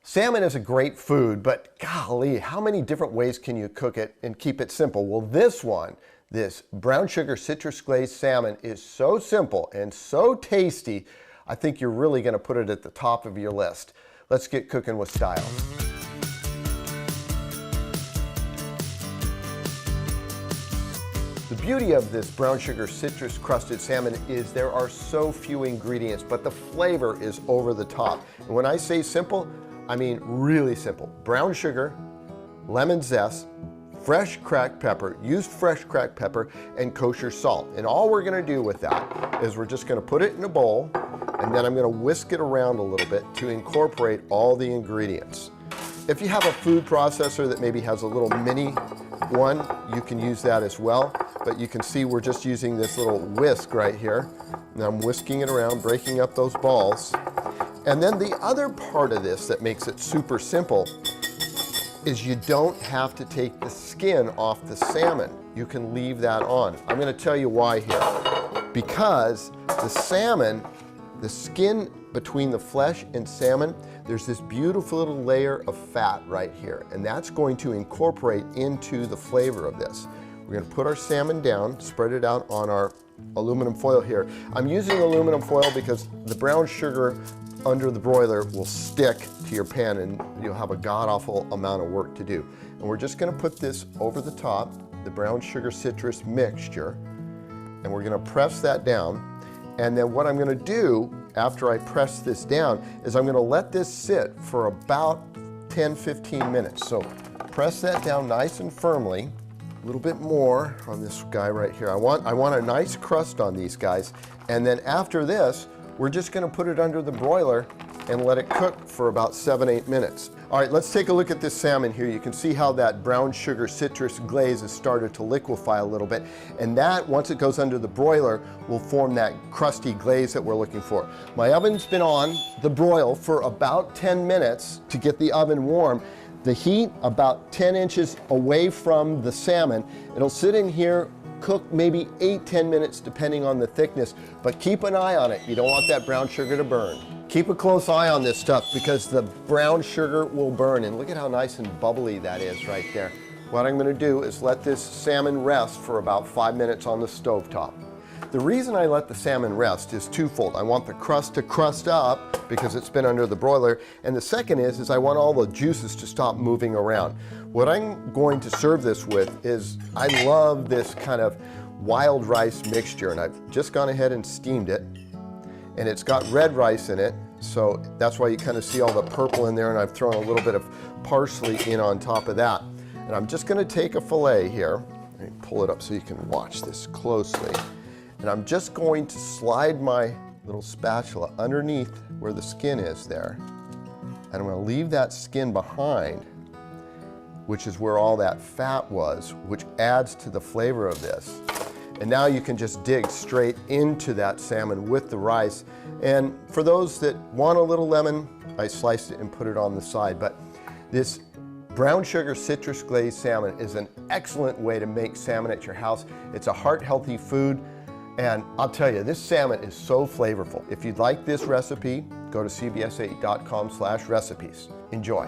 Salmon is a great food, but golly, how many different ways can you cook it and keep it simple? Well, this brown sugar citrus glazed salmon is so simple and so tasty, I think you're really going to put it at the top of your list. Let's get cooking with style. The beauty of this brown sugar citrus crusted salmon is there are so few ingredients, but the flavor is over the top. And when I say simple, I mean really simple. Brown sugar, lemon zest, fresh cracked pepper, used fresh cracked pepper, and kosher salt. And all we're gonna do with that is we're just gonna put it in a bowl, and then I'm gonna whisk it around a little bit to incorporate all the ingredients. If you have a food processor that maybe has a little mini one, you can use that as well. But you can see we're just using this little whisk right here. And I'm whisking it around, breaking up those balls. And then the other part of this that makes it super simple is you don't have to take the skin off the salmon. You can leave that on. I'm going to tell you why here. Because the salmon, the skin between the flesh and salmon, there's this beautiful little layer of fat right here. And that's going to incorporate into the flavor of this. We're going to put our salmon down, spread it out on our aluminum foil here. I'm using aluminum foil because the brown sugar under the broiler will stick to your pan and you'll have a god-awful amount of work to do. And we're just going to put this over the top, the brown sugar citrus mixture, and we're going to press that down. And then what I'm going to do after I press this down is I'm going to let this sit for about 10-15 minutes. So press that down nice and firmly. A little bit more on this guy right here. I want a nice crust on these guys. And then after this, we're just going to put it under the broiler and let it cook for about 7-8 minutes. All right, let's take a look at this salmon here. You can see how that brown sugar citrus glaze has started to liquefy a little bit. And that, once it goes under the broiler, will form that crusty glaze that we're looking for. My oven's been on the broil for about 10 minutes to get the oven warm. The heat about 10 inches away from the salmon. It'll sit in here, cook maybe 8-10 minutes depending on the thickness, but keep an eye on it. You don't want that brown sugar to burn. Keep a close eye on this stuff because the brown sugar will burn, and look at how nice and bubbly that is right there. What I'm going to do is let this salmon rest for about 5 minutes on the stovetop. The reason I let the salmon rest is twofold. I want the crust to crust up because it's been under the broiler, and the second is I want all the juices to stop moving around. What I'm going to serve this with is, I love this kind of wild rice mixture, and I've just gone ahead and steamed it, and it's got red rice in it, so that's why you kind of see all the purple in there, and I've thrown a little bit of parsley in on top of that. And I'm just going to take a fillet here. Let me pull it up so you can watch this closely. And I'm just going to slide my little spatula underneath where the skin is there. And I'm going to leave that skin behind, which is where all that fat was, which adds to the flavor of this. And now you can just dig straight into that salmon with the rice. And for those that want a little lemon, I sliced it and put it on the side. But this brown sugar citrus glazed salmon is an excellent way to make salmon at your house. It's a heart-healthy food. And I'll tell you, this salmon is so flavorful. If you'd like this recipe, go to cbs8.com/recipes. Enjoy.